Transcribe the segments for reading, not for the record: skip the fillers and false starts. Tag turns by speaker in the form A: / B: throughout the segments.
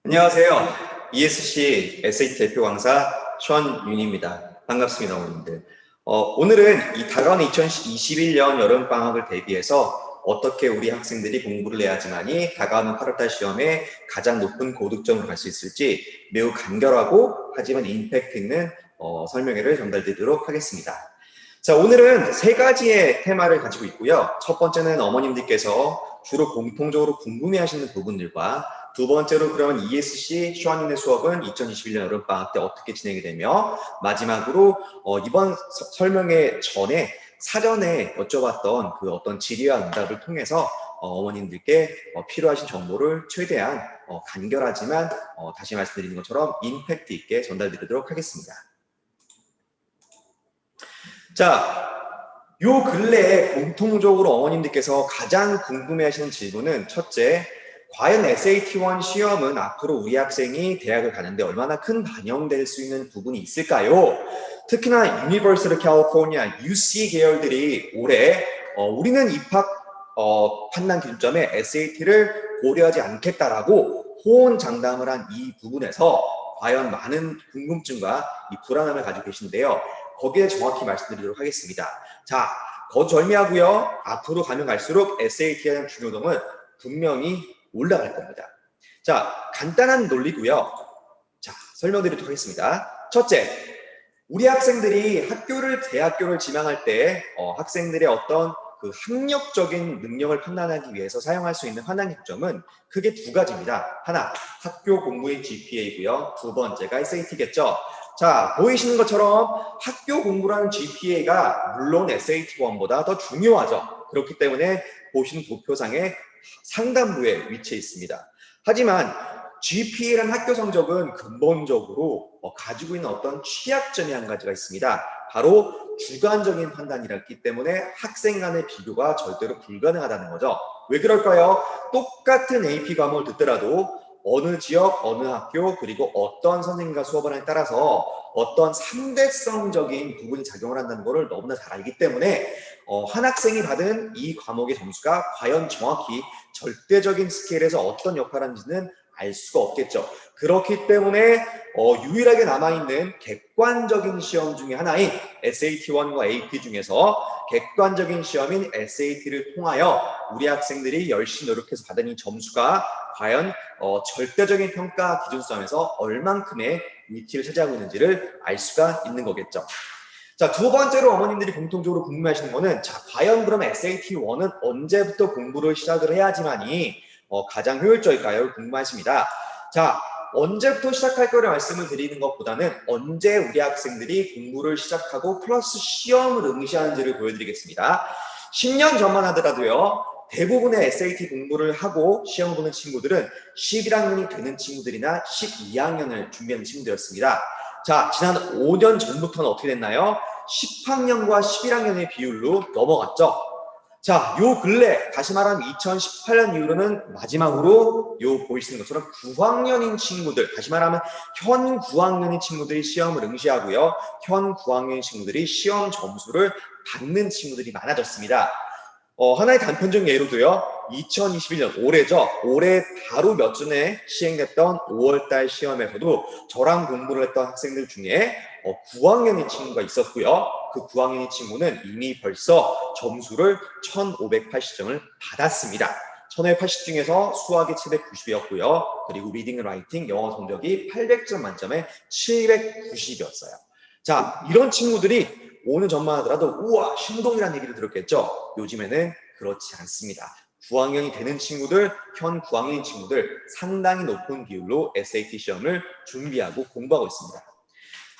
A: 안녕하세요. ESC SAT 대표 강사 션윤입니다. 반갑습니다, 어머님들. 오늘은 이 다가오는 2021년 여름방학을 대비해서 어떻게 우리 학생들이 공부를 해야지만이 다가오는 8월달 시험에 가장 높은 고득점으로 갈 수 있을지 매우 간결하고 하지만 임팩트 있는 설명회를 전달드리도록 하겠습니다. 자, 오늘은 세 가지의 테마를 가지고 있고요. 첫 번째는 어머님들께서 주로 공통적으로 궁금해하시는 부분들과 두 번째로 그러면 ESC 슈아닌의 수업은 2021년 여름방학 때 어떻게 진행이 되며 마지막으로 이번 설명회 전에 사전에 여쭤봤던 그 어떤 질의와 응답을 통해서 어머님들께 필요하신 정보를 최대한 간결하지만 다시 말씀드리는 것처럼 임팩트 있게 전달드리도록 하겠습니다. 자, 요 근래에 공통적으로 어머님들께서 가장 궁금해하시는 질문은 첫째, 과연 SAT1 시험은 앞으로 우리 학생이 대학을 가는데 얼마나 큰 반영될 수 있는 부분이 있을까요? 특히나 유니버시티 캘리포니아, UC 계열들이 올해 우리는 입학 판단 기준점에 SAT를 고려하지 않겠다라고 호언장담을 한 이 부분에서 과연 많은 궁금증과 이 불안함을 가지고 계신데요. 거기에 정확히 말씀드리도록 하겠습니다. 자, 거절미하고요. 앞으로 가면 갈수록 SAT에 대한 중요도는 분명히 올라갈 겁니다. 자, 간단한 논리고요. 자, 설명드리도록 하겠습니다. 첫째, 우리 학생들이 대학교를 지망할 때 학생들의 어떤 그 학력적인 능력을 판단하기 위해서 사용할 수 있는 판단 기준점은 크게 두 가지입니다. 하나, 학교 공부의 GPA고요. 두 번째가 SAT겠죠. 자, 보이시는 것처럼 학교 공부라는 GPA가 물론 SAT1보다 더 중요하죠. 그렇기 때문에 보시는 도표상에 상단부에 위치해 있습니다. 하지만 GPA라는 학교 성적은 근본적으로 가지고 있는 어떤 취약점이 한 가지가 있습니다. 바로 주관적인 판단이었기 때문에 학생 간의 비교가 절대로 불가능하다는 거죠. 왜 그럴까요? 똑같은 AP 과목을 듣더라도 어느 지역, 어느 학교, 그리고 어떤 선생님과 수업을 하냐에 따라서 어떤 상대성적인 부분이 작용을 한다는 것을 너무나 잘 알기 때문에 한 학생이 받은 이 과목의 점수가 과연 정확히 절대적인 스케일에서 어떤 역할을 하는지는 알 수가 없겠죠. 그렇기 때문에 유일하게 남아있는 객관적인 시험 중에 하나인 SAT1과 AP 중에서 객관적인 시험인 SAT를 통하여 우리 학생들이 열심히 노력해서 받은 이 점수가 과연 절대적인 평가 기준점에서 얼만큼의 위치를 차지하고 있는지를 알 수가 있는 거겠죠. 자, 두 번째로 어머님들이 공통적으로 궁금해하시는 거는 자, 과연 그럼 SAT1은 언제부터 공부를 시작을 해야지만이 가장 효율적일까요? 궁금하십니다. 자, 언제부터 시작할 거를 말씀을 드리는 것보다는 언제 우리 학생들이 공부를 시작하고 플러스 시험을 응시하는지를 보여드리겠습니다. 10년 전만 하더라도요. 대부분의 SAT 공부를 하고 시험 보는 친구들은 11학년이 되는 친구들이나 12학년을 준비하는 친구들이었습니다. 자, 지난 5년 전부터는 어떻게 됐나요? 10학년과 11학년의 비율로 넘어갔죠. 자, 요 근래 다시 말하면 2018년 이후로는 마지막으로 요 보이시는 것처럼 9학년인 친구들, 다시 말하면 현 9학년인 친구들이 시험을 응시하고요. 현 9학년인 친구들이 시험 점수를 받는 친구들이 많아졌습니다. 하나의 단편적인 예로도요. 2021년 올해죠. 올해 바로 몇 전에 시행됐던 5월달 시험에서도 저랑 공부를 했던 학생들 중에 9학년의 친구가 있었고요. 그 9학년의 친구는 이미 벌써 점수를 1580점을 받았습니다. 1580 중에서 수학이 790이었고요. 그리고 리딩, 라이팅, 영어 성적이 800점 만점에 790이었어요. 자, 이런 친구들이 5년 전만 하더라도 우와 신동이라는 얘기를 들었겠죠. 요즘에는 그렇지 않습니다. 9학년이 되는 친구들, 현 9학년인 친구들 상당히 높은 비율로 SAT 시험을 준비하고 공부하고 있습니다.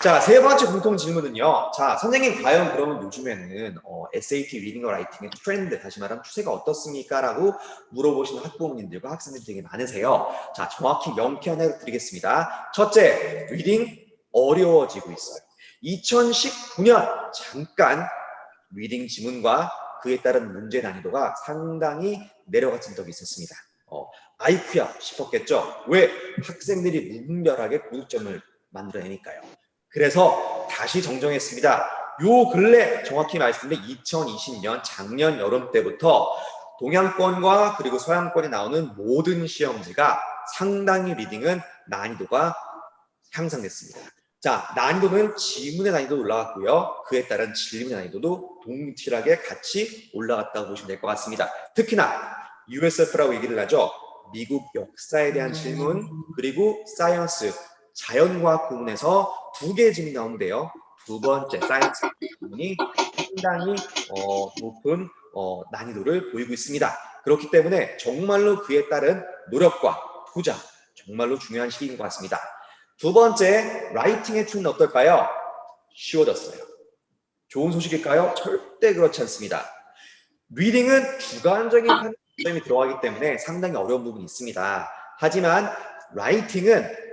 A: 자, 세 번째 공통 질문은요. 자, 선생님 과연 그러면 요즘에는 SAT 리딩과 라이팅의 트렌드, 다시 말하면 추세가 어떻습니까? 라고 물어보시는 학부모님들과 학생들이 되게 많으세요. 자, 정확히 명쾌한 해를 드리겠습니다. 첫째, 리딩 어려워지고 있어요. 2019년 잠깐 리딩 지문과 그에 따른 문제 난이도가 상당히 내려갔던 적이 있었습니다. 아이쿠야 싶었겠죠. 왜? 학생들이 무분별하게 고득점을 만들어내니까요. 그래서 다시 정정했습니다. 요 근래 정확히 말씀드리면 2020년 작년 여름 때부터 동양권과 그리고 서양권에 나오는 모든 시험지가 상당히 리딩은 난이도가 향상됐습니다. 자, 난이도는 지문의 난이도 올라갔고요. 그에 따른 질문의 난이도도 동일하게 같이 올라갔다고 보시면 될 것 같습니다. 특히나 USF라고 얘기를 하죠. 미국 역사에 대한 질문, 그리고 사이언스, 자연과학 부분에서 두 개의 질문이 나오는데요. 두 번째 사이언스 부분이 상당히 높은 난이도를 보이고 있습니다. 그렇기 때문에 정말로 그에 따른 노력과 투자, 정말로 중요한 시기인 것 같습니다. 두 번째, 라이팅의 툴은 어떨까요? 쉬워졌어요. 좋은 소식일까요? 절대 그렇지 않습니다. 리딩은 주관적인 판단이 들어가기 때문에 상당히 어려운 부분이 있습니다. 하지만 라이팅은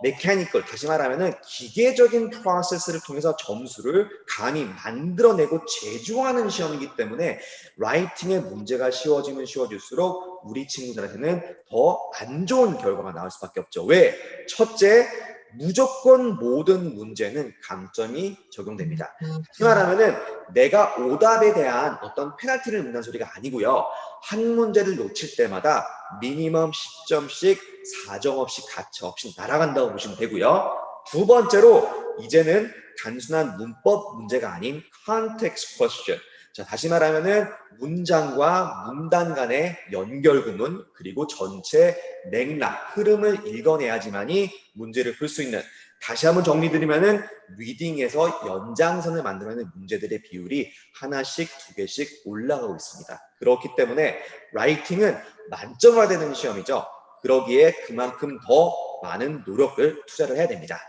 A: 메카니컬, 다시 말하면은 기계적인 프로세스를 통해서 점수를 감히 만들어내고 제조하는 시험이기 때문에 라이팅의 문제가 쉬워지면 쉬워질수록 우리 친구들한테는 더 안 좋은 결과가 나올 수밖에 없죠. 왜? 첫째, 무조건 모든 문제는 감점이 적용됩니다. 다시 말하면은 내가 오답에 대한 어떤 페널티를 묻는 소리가 아니고요. 한 문제를 놓칠 때마다 미니멈 10점씩 사정없이 가차없이 날아간다고 보시면 되고요. 두 번째로 이제는 단순한 문법 문제가 아닌 context question. 자, 다시 말하면은 문장과 문단 간의 연결 구문, 그리고 전체 맥락, 흐름을 읽어내야지만이 문제를 풀 수 있는, 다시 한번 정리드리면은 리딩에서 연장선을 만들어내는 문제들의 비율이 하나씩 두 개씩 올라가고 있습니다. 그렇기 때문에 라이팅은 만점화 되는 시험이죠. 그러기에 그만큼 더 많은 노력을 투자를 해야 됩니다.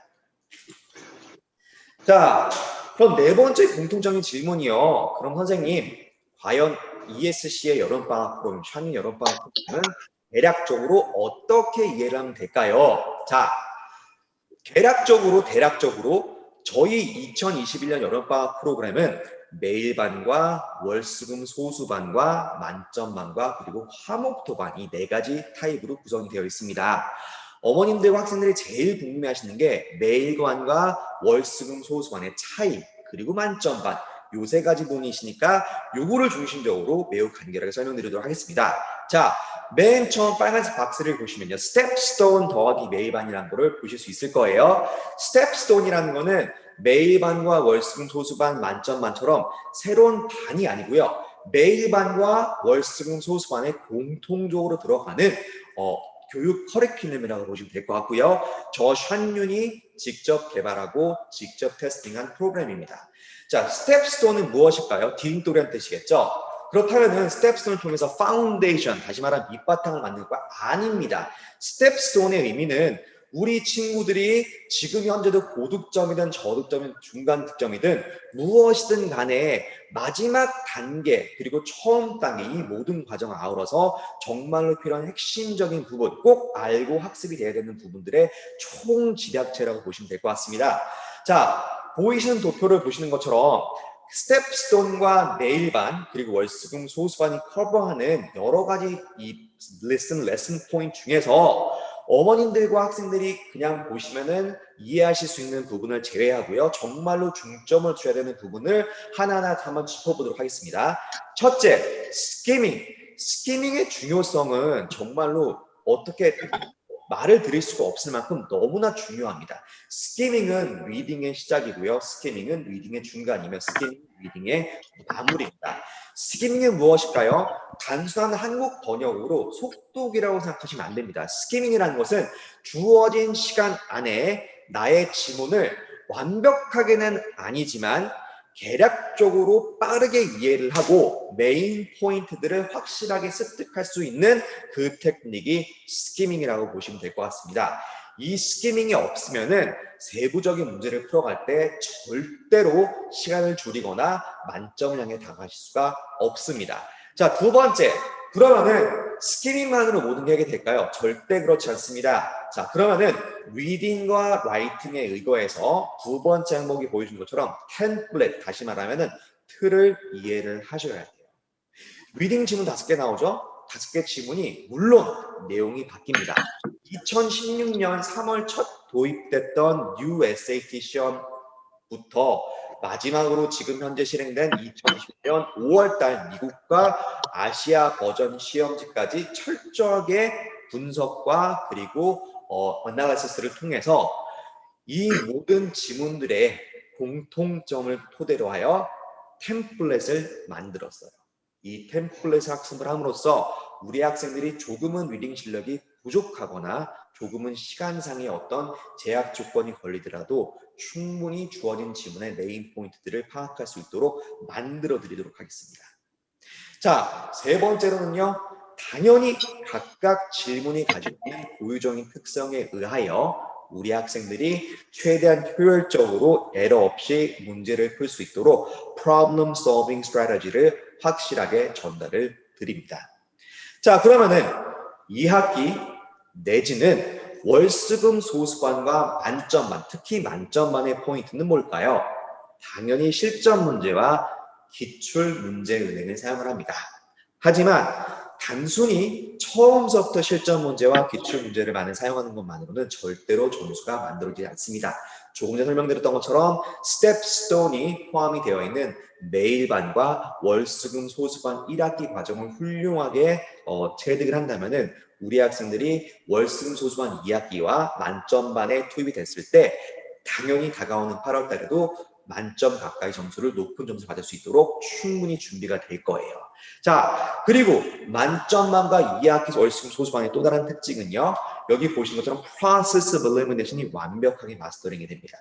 A: 자, 그럼 네 번째 공통적인 질문이요. 그럼 선생님, 과연 ESC의 여름방학 프로그램, 샤닝 여름방학 프로그램은 대략적으로 어떻게 이해를 하면 될까요? 자, 대략적으로 저희 2021년 여름방학 프로그램은 매일반과 월수금 소수반과 만점반과 그리고 화목토반, 이 네 가지 타입으로 구성이 되어 있습니다. 어머님들과 학생들이 제일 궁금해하시는 게 매일반과 월수금 소수반의 차이, 그리고 만점반, 요 세 가지 부분이시니까 요거를 중심적으로 매우 간결하게 설명드리도록 하겠습니다. 자, 맨 처음 빨간색 박스를 보시면요, 스텝스톤 더하기 매일반이라는 거를 보실 수 있을 거예요. 스텝스톤이라는 거는 매일반과 월수금 소수반 만점반처럼 새로운 반이 아니고요, 매일반과 월수금 소수반에 공통적으로 들어가는 교육 커리큘럼이라고 보시면 될 것 같고요. 저 샨윤이 직접 개발하고 직접 테스팅한 프로그램입니다. 자, 스텝스톤은 무엇일까요? 디딤돌이라는 뜻이겠죠? 그렇다면 스텝스톤을 통해서 파운데이션, 다시 말하면 밑바탕을 만드는 거 아닙니다. 스텝스톤의 의미는 우리 친구들이 지금 현재도 고득점이든 저득점이든 중간 득점이든 무엇이든 간에 마지막 단계 그리고 처음 단계, 이 모든 과정을 아우러서 정말로 필요한 핵심적인 부분, 꼭 알고 학습이 돼야 되는 부분들의 총집약체라고 보시면 될 것 같습니다. 자, 보이시는 도표를 보시는 것처럼 스텝스톤과 매일반 그리고 월수금 소수반이 커버하는 여러 가지 이 레슨 포인트 중에서 어머님들과 학생들이 그냥 보시면은 이해하실 수 있는 부분을 제외하고요, 정말로 중점을 줘야 되는 부분을 하나하나 한번 짚어보도록 하겠습니다. 첫째, 스키밍의 중요성은 정말로 어떻게 말을 드릴 수가 없을 만큼 너무나 중요합니다. 스키밍은 리딩의 시작이고요, 스키밍은 리딩의 중간이며 스키밍은 리딩의 마무리입니다. 스키밍은 무엇일까요? 단순한 한국 번역으로 속독이라고 생각하시면 안 됩니다. 스키밍이라는 것은 주어진 시간 안에 나의 지문을 완벽하게는 아니지만 개략적으로 빠르게 이해를 하고 메인 포인트들을 확실하게 습득할 수 있는 그 테크닉이 스키밍이라고 보시면 될 것 같습니다. 이 스키밍이 없으면은 세부적인 문제를 풀어갈 때 절대로 시간을 줄이거나 만점을 향해 다가가실 수가 없습니다. 자, 두 번째, 그러면은 스키밍만으로 모든 게 해결될까요? 절대 그렇지 않습니다. 자, 그러면은 리딩과 라이팅에 의거해서 두 번째 항목이 보여준 것처럼 템플릿, 다시 말하면은 틀을 이해를 하셔야 돼요. 리딩 지문 5개 나오죠? 5개 지문이 물론 내용이 바뀝니다. 2016년 3월 첫 도입됐던 USAT 시험부터 마지막으로 지금 현재 실행된 2020년 5월달 미국과 아시아 버전 시험지까지 철저하게 분석과 그리고 어나리시스를 통해서 이 모든 지문들의 공통점을 토대로 하여 템플릿을 만들었어요. 이 템플릿 학습을 함으로써 우리 학생들이 조금은 리딩 실력이 부족하거나 조금은 시간상의 어떤 제약 조건이 걸리더라도 충분히 주어진 지문의 메인 포인트들을 파악할 수 있도록 만들어 드리도록 하겠습니다. 자, 세 번째로는요. 당연히 각각 질문이 가지고 있는 고유적인 특성에 의하여 우리 학생들이 최대한 효율적으로 에러 없이 문제를 풀 수 있도록 problem solving strategy를 확실하게 전달을 드립니다. 자, 그러면은 2학기 내지는 월수금 소수반과 만점반, 특히 만점반의 포인트는 뭘까요? 당연히 실전 문제와 기출 문제 은행을 사용을 합니다. 하지만 단순히 처음서부터 실전 문제와 기출 문제를 많이 사용하는 것만으로는 절대로 점수가 만들어지지 않습니다. 조금 전에 설명드렸던 것처럼 스텝스톤이 포함이 되어 있는 매일반과 월수금 소수반 1학기 과정을 훌륭하게 체득을 한다면은 우리 학생들이 월수금 소수반 2학기와 만점반에 투입이 됐을 때 당연히 다가오는 8월 달에도 만점 가까이 점수를 높은 점수를 받을 수 있도록 충분히 준비가 될 거예요. 자, 그리고 만점반과 2학기 월수금 소수반의 또 다른 특징은요. 여기 보신 것처럼 process of elimination이 완벽하게 마스터링이 됩니다.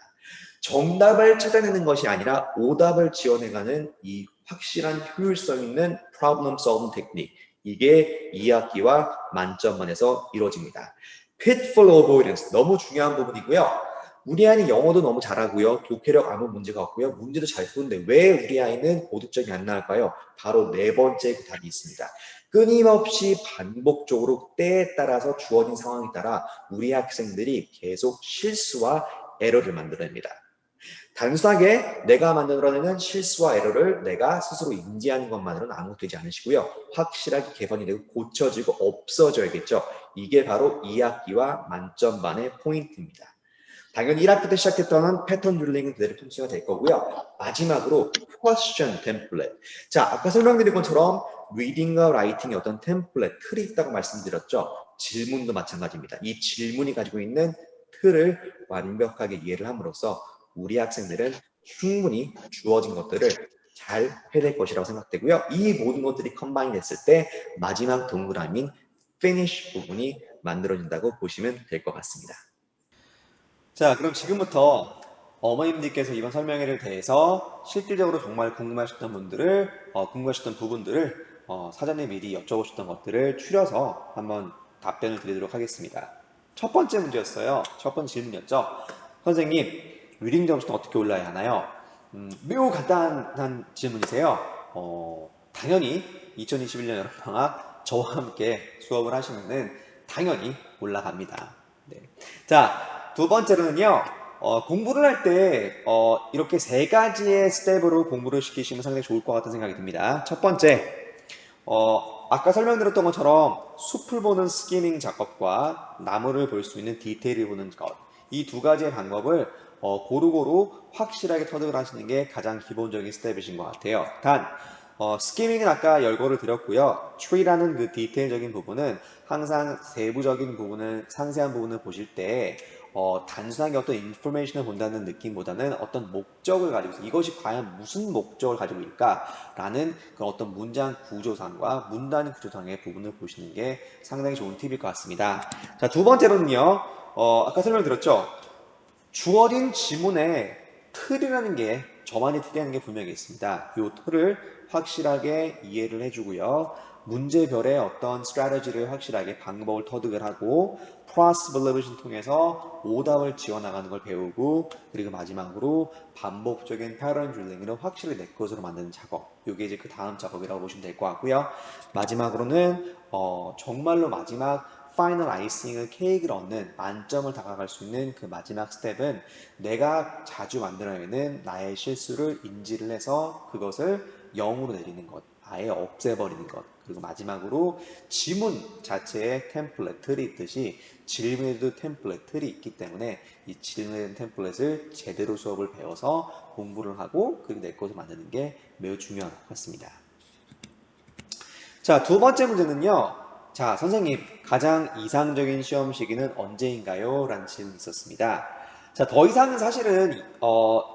A: 정답을 찾아내는 것이 아니라 오답을 지원해가는 이 확실한 효율성 있는 problem solving technique. 이게 2학기와 만점반에서 이루어집니다. pitfall avoidance 너무 중요한 부분이고요. 우리 아이는 영어도 너무 잘하고요. 독해력 아무 문제가 없고요. 문제도 잘 푸는데 왜 우리 아이는 고득점이 안 나올까요? 바로 네 번째 그 답이 있습니다. 끊임없이 반복적으로 때에 따라서 주어진 상황에 따라 우리 학생들이 계속 실수와 에러를 만들어냅니다. 단순하게 내가 만들어내는 실수와 에러를 내가 스스로 인지하는 것만으로는 아무것도 되지 않으시고요. 확실하게 개선이 되고 고쳐지고 없어져야겠죠. 이게 바로 2학기와 만점반의 포인트입니다. 당연히 1학기 때 시작했던 패턴 룰링은 그대로 통치가 될 거고요. 마지막으로 question template. 자, 아까 설명드린 것처럼 리딩과 라이팅의 어떤 템플릿, 틀이 있다고 말씀드렸죠. 질문도 마찬가지입니다. 이 질문이 가지고 있는 틀을 완벽하게 이해를 함으로써 우리 학생들은 충분히 주어진 것들을 잘 해낼 것이라고 생각되고요. 이 모든 것들이 컴바인 됐을 때 마지막 동그라미인 finish 부분이 만들어진다고 보시면 될 것 같습니다.
B: 자, 그럼 지금부터 어머님들께서 이번 설명회를 대해서 실질적으로 정말 궁금하셨던 궁금하셨던 부분들을 사전에 미리 여쭤보셨던 것들을 추려서 한번 답변을 드리도록 하겠습니다. 첫 번째 문제였어요. 첫 번째 질문이었죠. 선생님, 리딩 점수는 어떻게 올라야 하나요? 매우 간단한 질문이세요. 당연히 2021년 여름방학 저와 함께 수업을 하시면은 당연히 올라갑니다. 네. 자, 두 번째로는요, 공부를 할 때, 이렇게 세 가지의 스텝으로 공부를 시키시면 상당히 좋을 것 같다는 생각이 듭니다. 첫 번째, 아까 설명드렸던 것처럼 숲을 보는 스키밍 작업과 나무를 볼 수 있는 디테일을 보는 것. 이 두 가지의 방법을 고루고루 확실하게 터득을 하시는 게 가장 기본적인 스텝이신 것 같아요. 단, 스키밍은 아까 열거를 드렸고요. tree라는 그 디테일적인 부분은 항상 세부적인 부분을, 상세한 부분을 보실 때 단순하게 어떤 인포메이션을 본다는 느낌보다는 어떤 목적을 가지고 있어요. 이것이 과연 무슨 목적을 가지고 있을까라는 그 어떤 문장 구조상과 문단 구조상의 부분을 보시는 게 상당히 좋은 팁일 것 같습니다. 자, 두 번째로는요. 아까 설명드렸죠. 주어진 지문에 틀이라는 게 저만이 특이한 게 분명히 있습니다. 이 틀을 확실하게 이해를 해주고요. 문제별의 어떤 스트래티지를 확실하게 방법을 터득을 하고 cross-validation 통해서 오답을 지어나가는 걸 배우고 그리고 마지막으로 반복적인 패턴 드릴링을 확실히 내 것으로 만드는 작업. 이게 이제 그 다음 작업이라고 보시면 될 것 같고요. 마지막으로는 정말로 마지막 파이널 아이싱을 케이크를 얻는 만점을 다가갈 수 있는 그 마지막 스텝은 내가 자주 만들어내는 나의 실수를 인지를 해서 그것을 0으로 내리는 것, 아예 없애버리는 것. 그리고 마지막으로 지문 자체에 템플릿, 틀이 있듯이 질문에도 템플릿, 틀이 있기 때문에 이 질문에 템플릿을 제대로 수업을 배워서 공부를 하고 그리고 내 것을 만드는 게 매우 중요한 것 같습니다. 자, 두 번째 문제는요. 자, 선생님, 가장 이상적인 시험 시기는 언제인가요? 라는 질문이 있었습니다. 자, 더 이상은 사실은,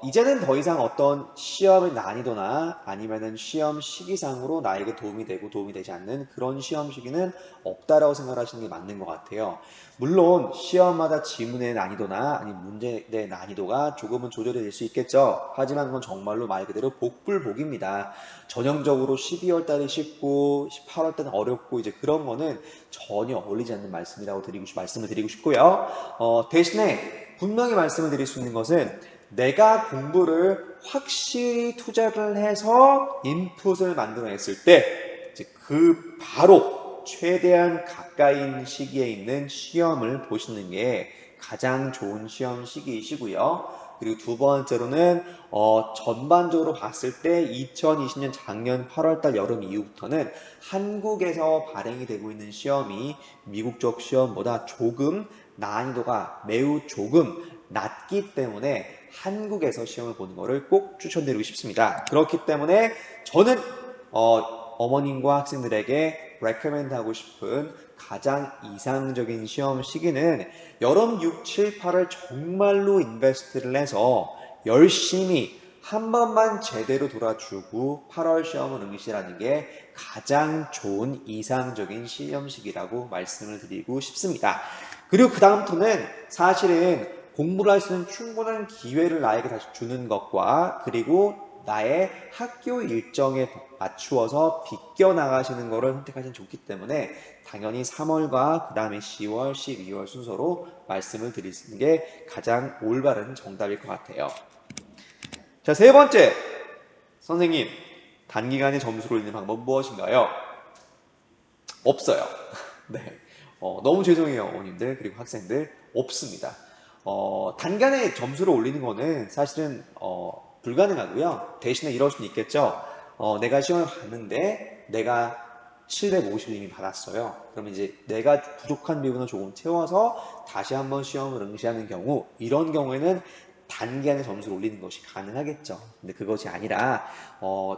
B: 이제는 더 이상 어떤 시험의 난이도나 아니면은 시험 시기상으로 나에게 도움이 되고 도움이 되지 않는 그런 시험 시기는 없다라고 생각하시는 게 맞는 것 같아요. 물론, 시험마다 지문의 난이도나 아니면 문제의 난이도가 조금은 조절이 될 수 있겠죠. 하지만 그건 정말로 말 그대로 복불복입니다. 전형적으로 12월 달이 쉽고 18월 달은 어렵고 이제 그런 거는 전혀 어울리지 않는 말씀을 드리고 싶고요. 대신에 분명히 말씀을 드릴 수 있는 것은 내가 공부를 확실히 투자를 해서 인풋을 만들어냈을 때 이제 그 바로 최대한 가까이 있는 시기에 있는 시험을 보시는 게 가장 좋은 시험 시기이시고요. 그리고 두 번째로는 전반적으로 봤을 때 2020년 작년 8월달 여름 이후부터는 한국에서 발행이 되고 있는 시험이 미국 쪽 시험보다 조금 난이도가 매우 조금 낮기 때문에 한국에서 시험을 보는 것을 꼭 추천드리고 싶습니다. 그렇기 때문에 저는 어머님과 학생들에게 레커멘드 하고 싶은 가장 이상적인 시험 시기는 여름 6, 7, 8을 정말로 인베스트를 해서 열심히 한 번만 제대로 돌아주고 8월 시험을 응시하는 게 가장 좋은 이상적인 시험 시기라고 말씀을 드리고 싶습니다. 그리고 그 다음부터는 사실은 공부를 할 수 있는 충분한 기회를 나에게 다시 주는 것과 그리고 나의 학교 일정에 맞추어서 비껴 나가시는 것을 선택하시면 좋기 때문에 당연히 3월과 그 다음에 10월, 12월 순서로 말씀을 드리는 게 가장 올바른 정답일 것 같아요. 자, 세 번째, 선생님, 단기간에 점수를 올리는 방법은 무엇인가요? 없어요. 네. 너무 죄송해요, 어머님들, 그리고 학생들. 없습니다. 단간에 점수를 올리는 거는 사실은, 불가능하고요. 대신에 이럴 수는 있겠죠. 내가 시험을 봤는데, 내가 750을 이미 받았어요. 그러면 이제 내가 부족한 부분을 조금 채워서 다시 한번 시험을 응시하는 경우, 이런 경우에는 단기간에 점수를 올리는 것이 가능하겠죠. 근데 그것이 아니라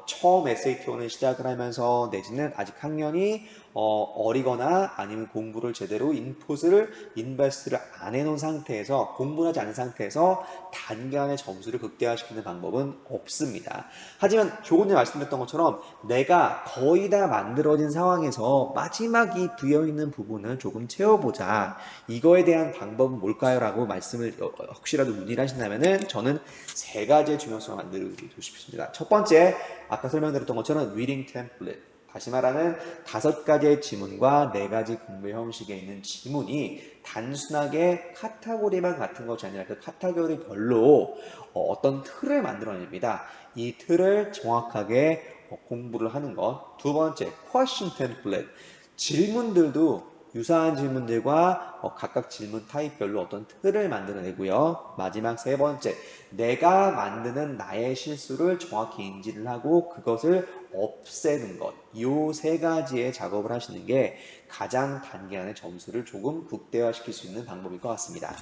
B: 처음 SAT1을 시작을 하면서 내지는 아직 학년이 어리거나 아니면 공부를 제대로 인풋을 인베스트를 안 해놓은 상태에서 공부를 하지 않은 상태에서 단기간에 점수를 극대화시키는 방법은 없습니다. 하지만 조금 전에 말씀드렸던 것처럼 내가 거의 다 만들어진 상황에서 마지막 이 비어있는 부분을 조금 채워보자. 이거에 대한 방법은 뭘까요? 라고 말씀을 혹시라도 문의를 하신다면은 저는 세 가지의 중요성을 만들고 싶습니다. 첫 번째, 아까 설명드렸던 것처럼 reading template. 다시 말하는 5가지의 지문과 4가지 공부 형식에 있는 지문이 단순하게 카테고리만 같은 것이 아니라 그 카테고리별로 어떤 틀을 만들어냅니다. 이 틀을 정확하게 공부를 하는 것. 두 번째, question template. 질문들도 유사한 질문들과 각각 질문 타입별로 어떤 틀을 만들어내고요. 마지막 세 번째, 내가 만드는 나의 실수를 정확히 인지를 하고 그것을 없애는 것. 이 세 가지의 작업을 하시는 게 가장 단기간에 점수를 조금 극대화시킬 수 있는 방법일 것 같습니다.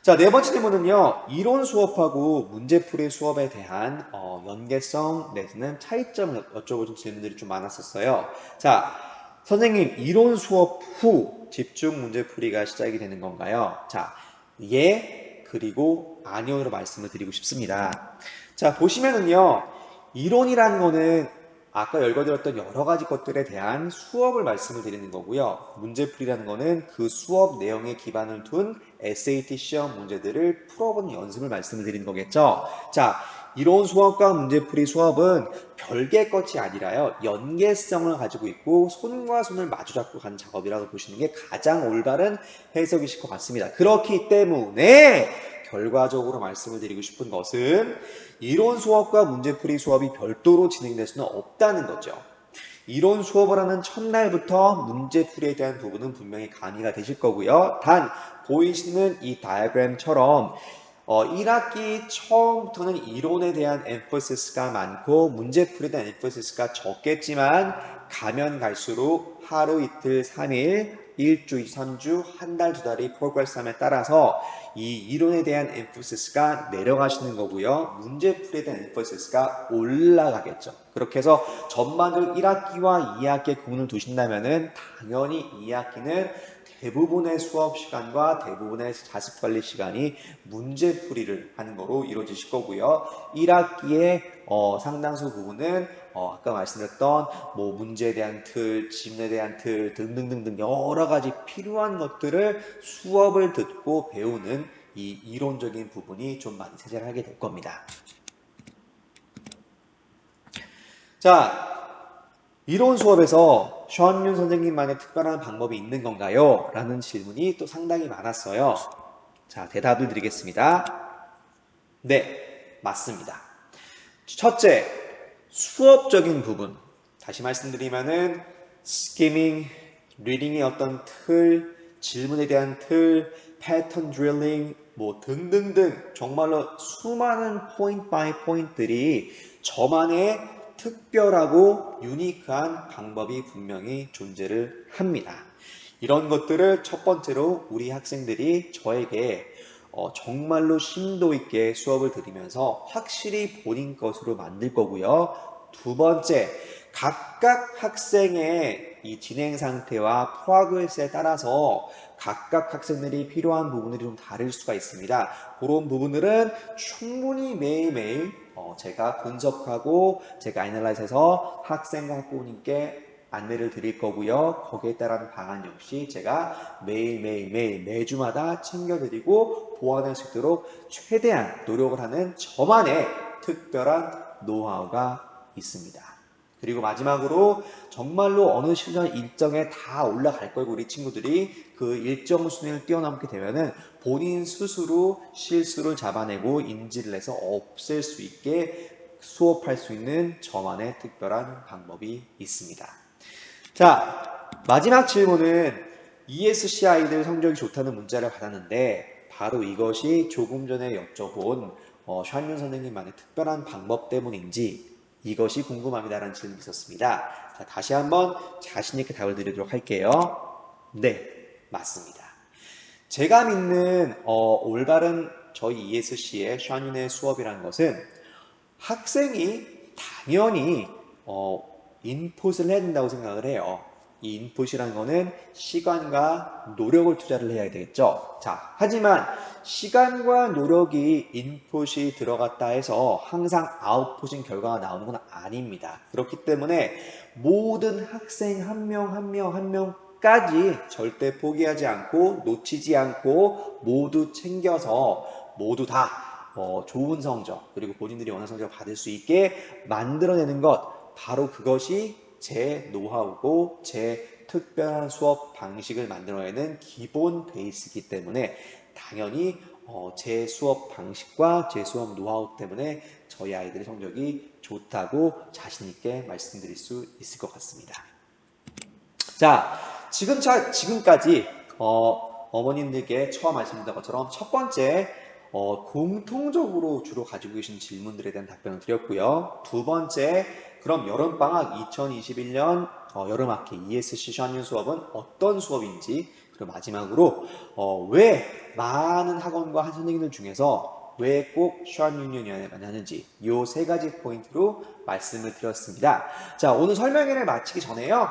B: 자, 네 번째 질문은요. 이론 수업하고 문제풀이 수업에 대한 연계성 내지는 차이점을 여쭤보신 질문들이 좀 많았었어요. 자, 선생님, 이론 수업 후 집중 문제풀이가 시작이 되는 건가요? 자, 예, 그리고 아니오로 말씀을 드리고 싶습니다. 자, 보시면은요. 이론이라는 거는 아까 열거드렸던 여러 가지 것들에 대한 수업을 말씀을 드리는 거고요. 문제풀이라는 거는 그 수업 내용에 기반을 둔 SAT 시험 문제들을 풀어보는 연습을 말씀을 드리는 거겠죠. 자, 이론 수업과 문제풀이 수업은 별개의 것이 아니라요. 연계성을 가지고 있고 손과 손을 마주 잡고 가는 작업이라고 보시는 게 가장 올바른 해석이실 것 같습니다. 그렇기 때문에 결과적으로 말씀을 드리고 싶은 것은 이론 수업과 문제풀이 수업이 별도로 진행될 수는 없다는 거죠. 이론 수업을 하는 첫날부터 문제풀이에 대한 부분은 분명히 강의가 되실 거고요. 단 보이시는 이 다이어그램처럼 1학기 처음부터는 이론에 대한 엠퍼시스가 많고 문제풀이에 대한 엠퍼시스가 적겠지만 가면 갈수록 하루 이틀 3일 1주, 3주, 한 달, 두 달이 프로그레스함에 따라서 이 이론에 대한 엠포시스가 내려가시는 거고요. 문제풀이에 대한 엠포시스가 올라가겠죠. 그렇게 해서 전반적으로 1학기와 2학기에 구분을 두신다면은 당연히 2학기는 대부분의 수업 시간과 대부분의 자습 관리 시간이 문제풀이를 하는 거로 이루어지실 거고요. 1학기에 상당수 부분은 아까 말씀드렸던 뭐 문제에 대한 틀, 지문에 대한 틀 등등등등 여러 가지 필요한 것들을 수업을 듣고 배우는 이 이론적인 부분이 좀 많이 차지를 하게 될 겁니다. 자, 이론 수업에서 션윤 선생님만의 특별한 방법이 있는 건가요? 라는 질문이 또 상당히 많았어요. 자, 대답을 드리겠습니다. 네, 맞습니다. 첫째, 수업적인 부분. 다시 말씀드리면은 스키밍, 리딩의 어떤 틀, 질문에 대한 틀, 패턴 드릴링, 뭐 등등등 정말로 수많은 포인트 바이 포인트들이 저만의 특별하고 유니크한 방법이 분명히 존재를 합니다. 이런 것들을 첫 번째로 우리 학생들이 저에게 정말로 심도 있게 수업을 들으면서 확실히 본인 것으로 만들 거고요. 두 번째, 각각 학생의 이 진행 상태와 프로그레스에 따라서 각각 학생들이 필요한 부분들이 좀 다를 수가 있습니다. 그런 부분들은 충분히 매일매일 제가 분석하고 제가 애널라이즈해서 학생과 학부모님께 안내를 드릴 거고요. 거기에 따른 방안 역시 제가 매일 매주마다 챙겨드리고 보완할 수 있도록 최대한 노력을 하는 저만의 특별한 노하우가 있습니다. 그리고 마지막으로 정말로 어느 시간 일정에 다 올라갈 거고 우리 친구들이 그 일정 수준을 뛰어넘게 되면은 본인 스스로 실수를 잡아내고 인지를 해서 없앨 수 있게 수업할 수 있는 저만의 특별한 방법이 있습니다. 자, 마지막 질문은 ESC 아이들 성적이 좋다는 문자를 받았는데 바로 이것이 조금 전에 여쭤본 샤윤 선생님만의 특별한 방법 때문인지 이것이 궁금합니다라는 질문이 있었습니다. 자, 다시 한번 자신 있게 답을 드리도록 할게요. 네, 맞습니다. 제가 믿는 올바른 저희 ESC의 샤윤의 수업이라는 것은 학생이 당연히 인풋을 해야 된다고 생각을 해요. 이 인풋이라는 거는 시간과 노력을 투자를 해야 되겠죠. 자, 하지만 시간과 노력이 인풋이 들어갔다 해서 항상 아웃풋인 결과가 나오는 건 아닙니다. 그렇기 때문에 모든 학생 한 명 한 명 한 명까지 절대 포기하지 않고 놓치지 않고 모두 챙겨서 모두 다 좋은 성적 그리고 본인들이 원하는 성적을 받을 수 있게 만들어내는 것 바로 그것이 제 노하우고 제 특별한 수업 방식을 만들어내는 기본 베이스이기 때문에 당연히 제 수업 방식과 제 수업 노하우 때문에 저희 아이들의 성적이 좋다고 자신 있게 말씀드릴 수 있을 것 같습니다. 자, 지금까지 어머님들께 처음 말씀드린 것처럼 첫 번째 공통적으로 주로 가지고 계신 질문들에 대한 답변을 드렸고요. 두 번째, 그럼 여름방학 2021년 여름학기 ESC 샤윤 수업은 어떤 수업인지, 그리고 마지막으로 왜 많은 학원과 한 선생님들 중에서 왜 꼭 샤윤을 하는지 이 세 가지 포인트로 말씀을 드렸습니다. 자, 오늘 설명회를 마치기 전에요.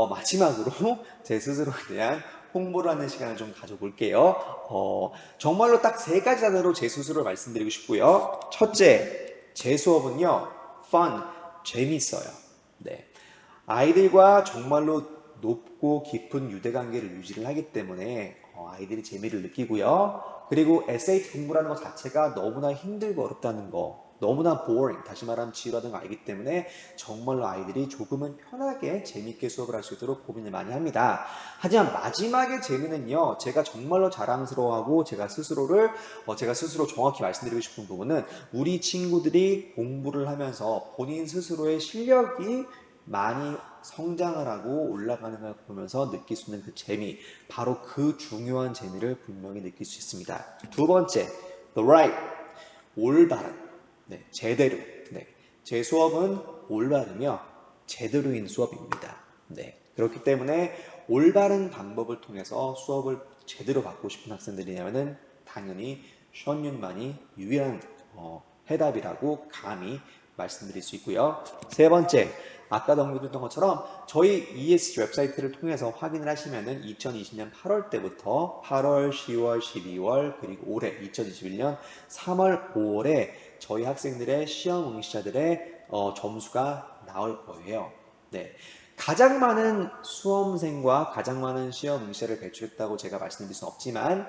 B: 마지막으로 제 스스로에 대한 홍보를 하는 시간을 좀 가져볼게요. 정말로 딱 세 가지 단어로 제 스스로 말씀드리고 싶고요. 첫째, 제 수업은요, fun, 재밌어요. 네. 아이들과 정말로 높고 깊은 유대관계를 유지를 하기 때문에 아이들이 재미를 느끼고요. 그리고 SAT 공부라는 것 자체가 너무나 힘들고 어렵다는 거, 너무나 boring, 다시 말하면 지루하다는 거 알기 때문에 정말로 아이들이 조금은 편하게 재밌게 수업을 할 수 있도록 고민을 많이 합니다. 하지만 마지막의 재미는요, 제가 정말로 자랑스러워하고 제가 스스로 정확히 말씀드리고 싶은 부분은 우리 친구들이 공부를 하면서 본인 스스로의 실력이 많이 성장을 하고 올라가는 걸 보면서 느낄 수 있는 그 재미, 바로 그 중요한 재미를 분명히 느낄 수 있습니다. 두 번째, the right, 올바른, 네, 제대로. 네, 제 수업은 올바르며 제대로인 수업입니다. 네, 그렇기 때문에 올바른 방법을 통해서 수업을 제대로 받고 싶은 학생들이라면은 당연히 션윤만이 유일한 해답이라고 감히 말씀드릴 수 있고요. 세 번째, 아까도 언급했던 것처럼 저희 ESG 웹사이트를 통해서 확인을 하시면은 2020년 8월 때부터 8월, 10월, 12월 그리고 올해 2021년 3월, 5월에 저희 학생들의 시험 응시자들의 점수가 나올 거예요. 네. 가장 많은 수험생과 가장 많은 시험 응시를 배출했다고 제가 말씀드릴 수는 없지만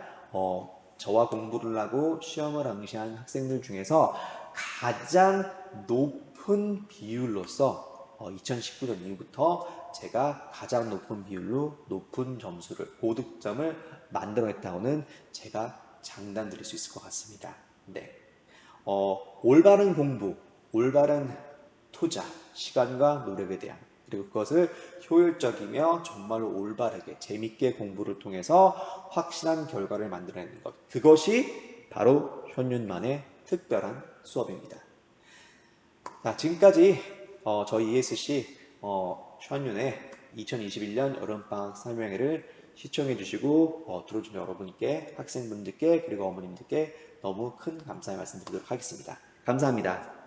B: 저와 공부를 하고 시험을 응시한 학생들 중에서 가장 높은 비율로서 2019년 이후부터 제가 가장 높은 비율로 높은 점수를 고득점을 만들어냈다고는 제가 장담드릴 수 있을 것 같습니다. 네. 올바른 공부, 올바른 투자, 시간과 노력에 대한 그리고 그것을 효율적이며 정말로 올바르게 재밌게 공부를 통해서 확실한 결과를 만들어내는 것. 그것이 바로 현윤만의 특별한 수업입니다. 자, 지금까지 저희 ESC 현윤의 2021년 여름방학 설명회를 시청해 주시고 들어준 여러분께 학생분들께 그리고 어머님들께 너무 큰 감사의 말씀 드리도록 하겠습니다. 감사합니다.